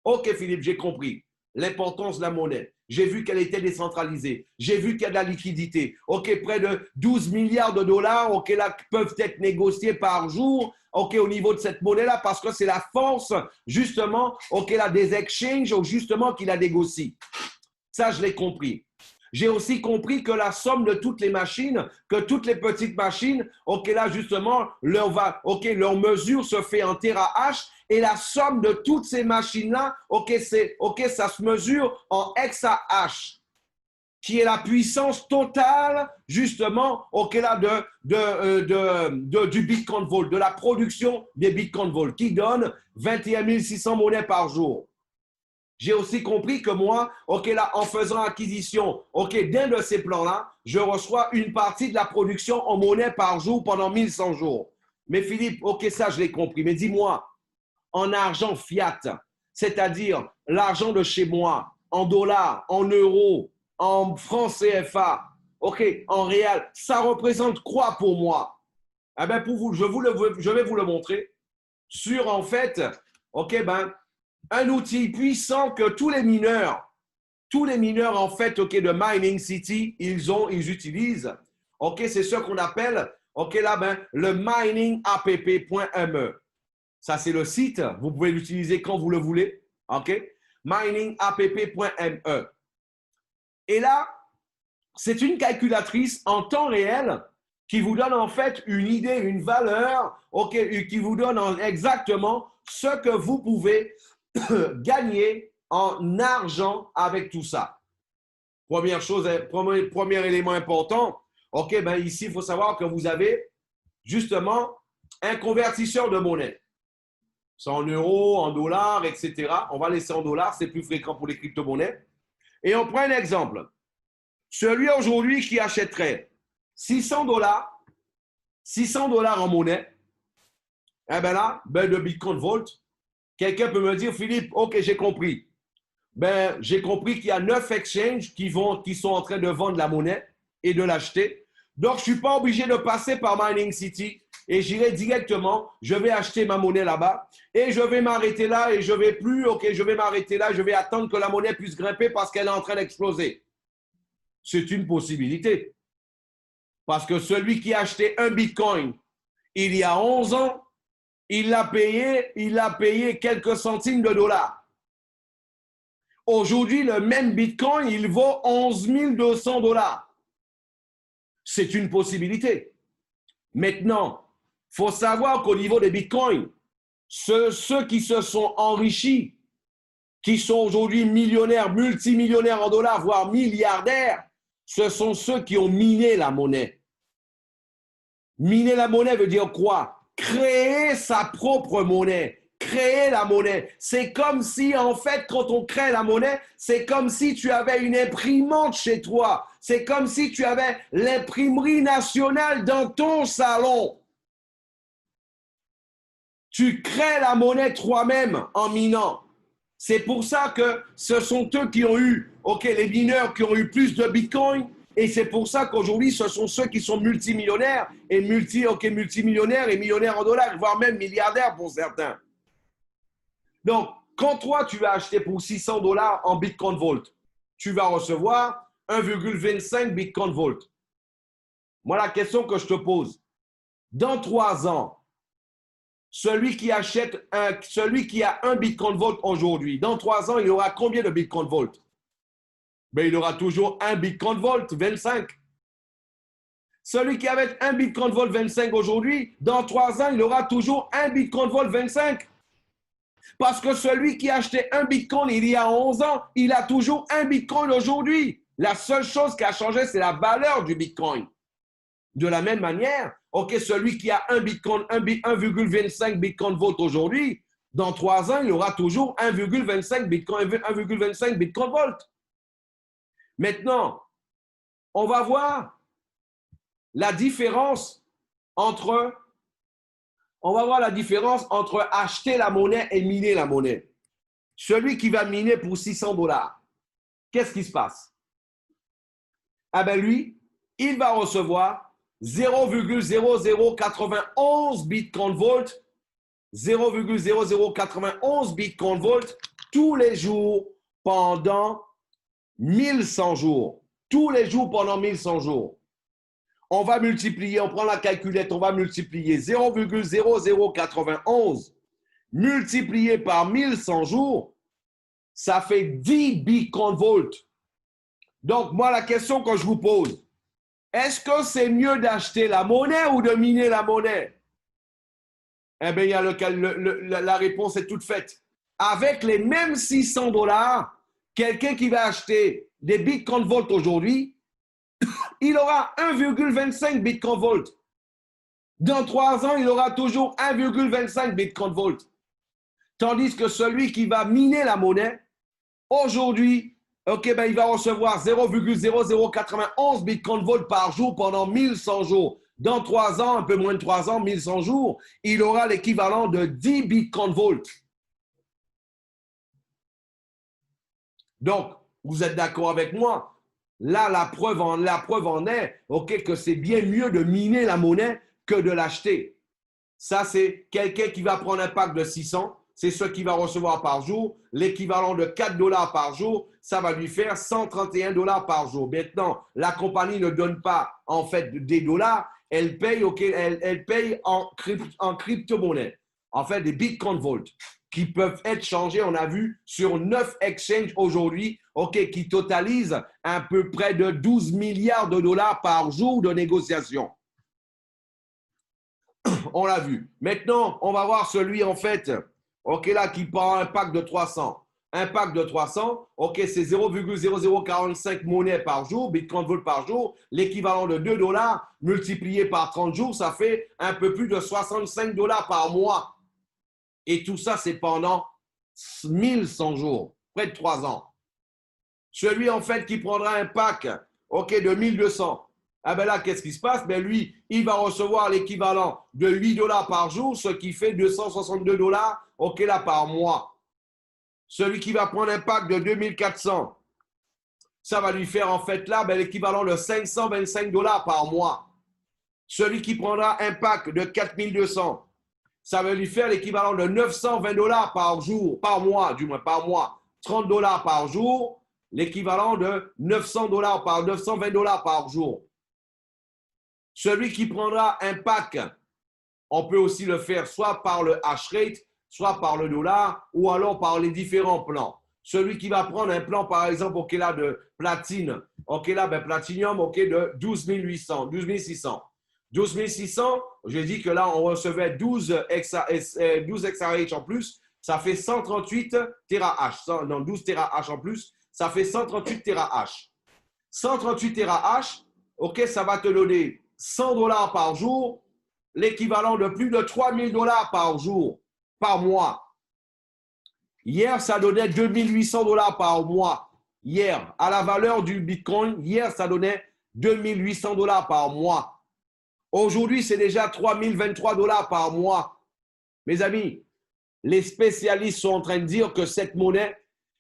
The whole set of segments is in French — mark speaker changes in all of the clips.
Speaker 1: Ok, Philippe, j'ai compris l'importance de la monnaie. J'ai vu qu'elle était décentralisée. J'ai vu qu'il y a de la liquidité. Ok, près de 12 milliards de dollars, ok, là, peuvent être négociés par jour, ok, au niveau de cette monnaie-là, parce que c'est la force, justement, ok, là, des exchanges, justement, qui la négocient. Ça, je l'ai compris. J'ai aussi compris que la somme de toutes les machines, que toutes les petites machines, ok, là, justement, leur mesure se fait en térahash et la somme de toutes ces machines-là, ok, ça se mesure en exahash, qui est la puissance totale, justement, ok, là, du Bitcoin Vault, de la production des Bitcoin Vault, qui donne 21 600 monnaies par jour. J'ai aussi compris que moi, ok, là, en faisant acquisition, ok, d'un de ces plans-là, je reçois une partie de la production en monnaie par jour pendant 1100 jours. Mais Philippe, ok, ça, je l'ai compris. Mais dis-moi, en argent fiat, c'est-à-dire l'argent de chez moi, en dollars, en euros, en francs CFA, ok, en réal, ça représente quoi pour moi? Eh bien, pour vous, je vais vous le montrer sur, en fait, ok, ben, un outil puissant que tous les mineurs en fait, ok, de Mining City, ils utilisent. Ok, c'est ce qu'on appelle, ok, là, ben, le miningapp.me. Ça, c'est le site. Vous pouvez l'utiliser quand vous le voulez. Ok, miningapp.me. Et là, c'est une calculatrice en temps réel qui vous donne en fait une idée, une valeur, ok, qui vous donne exactement ce que vous pouvez gagner en argent avec tout ça. Première chose, premier élément important, ok, ben ici, il faut savoir que vous avez justement un convertisseur de monnaie. C'est en euros, en dollars, etc. On va laisser en dollars, c'est plus fréquent pour les crypto-monnaies. Et on prend un exemple. Celui aujourd'hui qui achèterait 600 dollars en monnaie, eh bien là, ben de Bitcoin Vault, quelqu'un peut me dire, Philippe, ok, j'ai compris. Ben, j'ai compris qu'il y a 9 exchanges qui sont en train de vendre la monnaie et de l'acheter. Donc, je ne suis pas obligé de passer par Mining City et j'irai directement, je vais acheter ma monnaie là-bas et je vais m'arrêter là et je vais plus, ok, je vais m'arrêter là, je vais attendre que la monnaie puisse grimper parce qu'elle est en train d'exploser. C'est une possibilité. Parce que celui qui a acheté un Bitcoin il y a 11 ans, il a payé quelques centimes de dollars. Aujourd'hui, le même Bitcoin, il vaut 11 200 dollars. C'est une possibilité. Maintenant, il faut savoir qu'au niveau des Bitcoins, ceux qui se sont enrichis, qui sont aujourd'hui millionnaires, multimillionnaires en dollars, voire milliardaires, ce sont ceux qui ont miné la monnaie. Miner la monnaie veut dire quoi? Créer sa propre monnaie. Créer la monnaie. C'est comme si, en fait, quand on crée la monnaie, c'est comme si tu avais une imprimante chez toi. C'est comme si tu avais l'imprimerie nationale dans ton salon. Tu crées la monnaie toi-même en minant. C'est pour ça que ce sont eux qui ont eu, ok, les mineurs qui ont eu plus de Bitcoin. Et c'est pour ça qu'aujourd'hui, ce sont ceux qui sont multimillionnaires et multimillionnaires et millionnaires en dollars, voire même milliardaires pour certains. Donc, quand toi, tu vas acheter pour 600 dollars en Bitcoin Vault, tu vas recevoir 1,25 Bitcoin Vault. Moi, la question que je te pose, dans 3 ans, celui qui a un Bitcoin Vault aujourd'hui, dans 3 ans, il aura combien de Bitcoin Vault? Ben, il aura toujours un Bitcoin Vault 25. Celui qui avait un Bitcoin Vault 25 aujourd'hui, dans 3 ans, il aura toujours un Bitcoin Vault 25. Parce que celui qui a acheté un Bitcoin il y a 11 ans, il a toujours un Bitcoin aujourd'hui. La seule chose qui a changé, c'est la valeur du Bitcoin. De la même manière, ok, celui qui a un Bitcoin, 1,25 Bitcoin Vault aujourd'hui, dans 3 ans, il aura toujours 1,25 Bitcoin Vault. Maintenant, on va voir la différence entre acheter la monnaie et miner la monnaie. Celui qui va miner pour 600 dollars, qu'est-ce qui se passe? Ah ben lui, il va recevoir 0,0091 Bitcoin Vault, 0,0091 Bitcoin Vault tous les jours pendant 1100 jours. Tous les jours pendant 1100 jours. On va multiplier, on prend la calculette, on va multiplier 0,0091 multiplié par 1100 jours, ça fait 10 bitcoin volts. Donc, moi, la question que je vous pose, est-ce que c'est mieux d'acheter la monnaie ou de miner la monnaie? Eh bien, il y a la réponse est toute faite. Avec les mêmes $600, quelqu'un qui va acheter des bitcoin volts aujourd'hui, il aura 1,25 bitcoin volt. Dans 3 ans, il aura toujours 1,25 bitcoin volt. Tandis que celui qui va miner la monnaie, aujourd'hui, il va recevoir 0,0091 bitcoin volt par jour pendant 1100 jours. Dans 3 ans, un peu moins de 3 ans, 1100 jours, il aura l'équivalent de 10 bitcoin volt. Donc, vous êtes d'accord avec moi? Là, la preuve en est que c'est bien mieux de miner la monnaie que de l'acheter. Ça, c'est quelqu'un qui va prendre un pack de 600, c'est ce qu'il va recevoir par jour. L'équivalent de $4 par jour, ça va lui faire $131 par jour. Maintenant, la compagnie ne donne pas en fait des dollars, elle paye, elle paye en crypto-monnaie, en fait des bitcoin volts qui peuvent être changés, on a vu, sur 9 exchanges aujourd'hui, qui totalisent à peu près de 12 milliards de dollars par jour de négociation. On l'a vu. Maintenant, on va voir celui, en fait, là, qui prend un pack de 300. Un pack de 300, c'est 0,0045 monnaies par jour, bitcoin volt par jour, l'équivalent de $2 multiplié par 30 jours, ça fait un peu plus de $65 par mois. Et tout ça, c'est pendant 1100 jours, près de 3 ans. Celui, en fait, qui prendra un pack de 1200, ah ben là, qu'est-ce qui se passe? Ben lui, il va recevoir l'équivalent de $8 par jour, ce qui fait $262 là, par mois. Celui qui va prendre un pack de 2400, ça va lui faire en fait là l'équivalent de $525 par mois. Celui qui prendra un pack de 4200, ça va lui faire l'équivalent de $920 par jour, par mois, du moins par mois. $30 par jour, l'équivalent de $920 par jour. Celui qui prendra un pack, on peut aussi le faire soit par le hash rate, soit par le dollar, ou alors par les différents plans. Celui qui va prendre un plan, par exemple, là, de platine, platinium, de 12 800, 12 600. 12 600, j'ai dit que là, on recevait 12 XRH en plus, ça fait 138 TH. Non, 12 TH en plus, ça fait 138 TH. 138 TH, ça va te donner $100 par jour, l'équivalent de plus de $3000 par jour, par mois. Hier, ça donnait $2800 par mois. Hier, à la valeur du Bitcoin, hier, ça donnait $2800 par mois. Aujourd'hui, c'est déjà $3023 par mois. Mes amis, les spécialistes sont en train de dire que cette monnaie,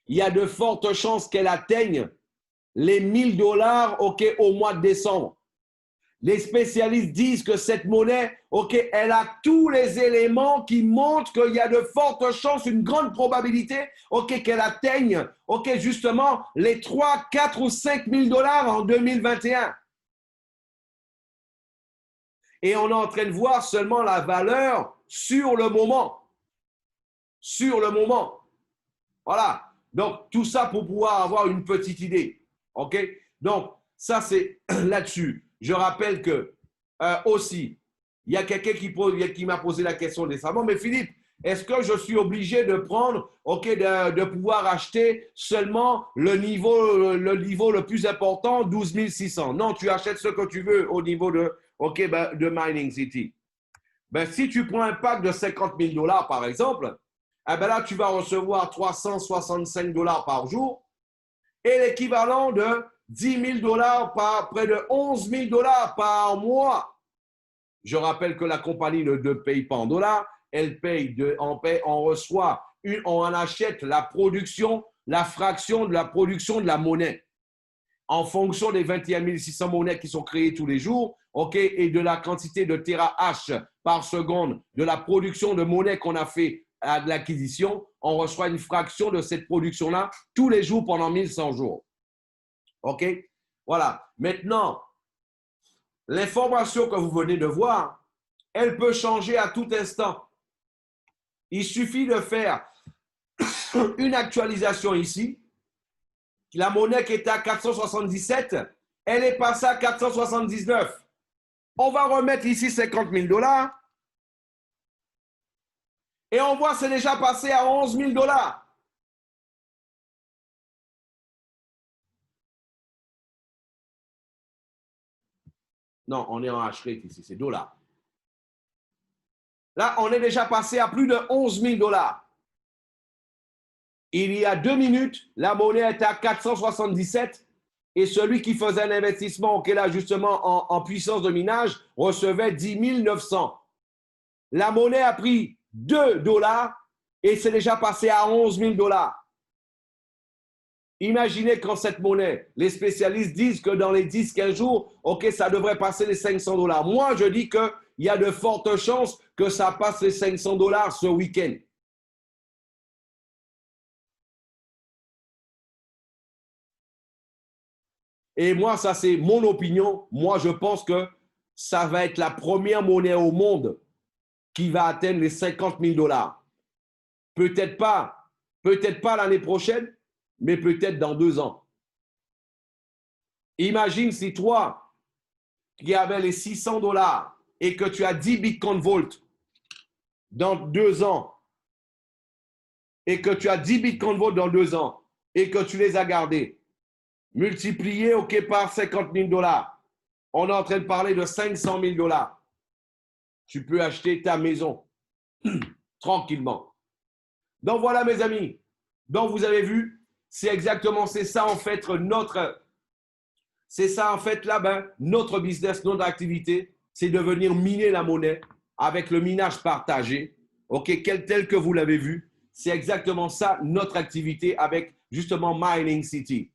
Speaker 1: il y a de fortes chances qu'elle atteigne les $1000 au mois de décembre. Les spécialistes disent que cette monnaie, elle a tous les éléments qui montrent qu'il y a de fortes chances, une grande probabilité, qu'elle atteigne, justement, les 3, 4 ou 5 000 $ en 2021. Et on est en train de voir seulement la valeur sur le moment. Sur le moment. Voilà. Donc, tout ça pour pouvoir avoir une petite idée. Donc, ça, c'est là-dessus. Je rappelle que aussi, il y a quelqu'un qui m'a posé la question récemment, mais Philippe, est-ce que je suis obligé de prendre, de pouvoir acheter seulement le niveau le plus important, 12 600? Non, tu achètes ce que tu veux au niveau de Mining City. Si tu prends un pack de 50 000 $ par exemple, là, tu vas recevoir $365 par jour et l'équivalent de 10 000 $ par près de 11 000 $ par mois. Je rappelle que la compagnie ne paye pas en dollars, elle paye, on reçoit, on en achète la production, la fraction de la production de la monnaie. En fonction des 21 600 monnaies qui sont créées tous les jours, et de la quantité de TH par seconde, de la production de monnaie qu'on a fait à l'acquisition, on reçoit une fraction de cette production-là tous les jours pendant 1100 jours. OK? Voilà. Maintenant, l'information que vous venez de voir, elle peut changer à tout instant. Il suffit de faire une actualisation ici. La monnaie qui était à 477, elle est passée à 479. On va remettre ici 50 000 $. Et on voit que c'est déjà passé à 11 000 $. Non, on est en H-rate ici, c'est dollars. Là, on est déjà passé à plus de 11 000 $. Il y a 2 minutes, la monnaie était à 477 et celui qui faisait un investissement, qui est là justement en puissance de minage, recevait 10 900. La monnaie a pris 2 $ et c'est déjà passé à 11 000 $. Imaginez quand cette monnaie, les spécialistes disent que dans les 10-15 jours, OK, ça devrait passer les 500 $. Moi, je dis qu'il y a de fortes chances que ça passe les 500 $ ce week-end. Et moi, ça c'est mon opinion. Moi, je pense que ça va être la première monnaie au monde qui va atteindre les 50 000 $. Peut-être pas l'année prochaine, mais peut-être dans 2 ans. Imagine si toi, qui avais les 600 $ et que tu as 10 Bitcoin Vault dans 2 ans, et que tu as 10 Bitcoin Vault dans 2 ans, et que tu les as gardés, multiplié par 50 000 $. On est en train de parler de 500 000 $. Tu peux acheter ta maison tranquillement. Donc voilà mes amis. Donc vous avez vu, c'est ça en fait notre business, notre activité, c'est de venir miner la monnaie avec le minage partagé, OK, tel que vous l'avez vu. C'est exactement ça notre activité avec justement Mining City.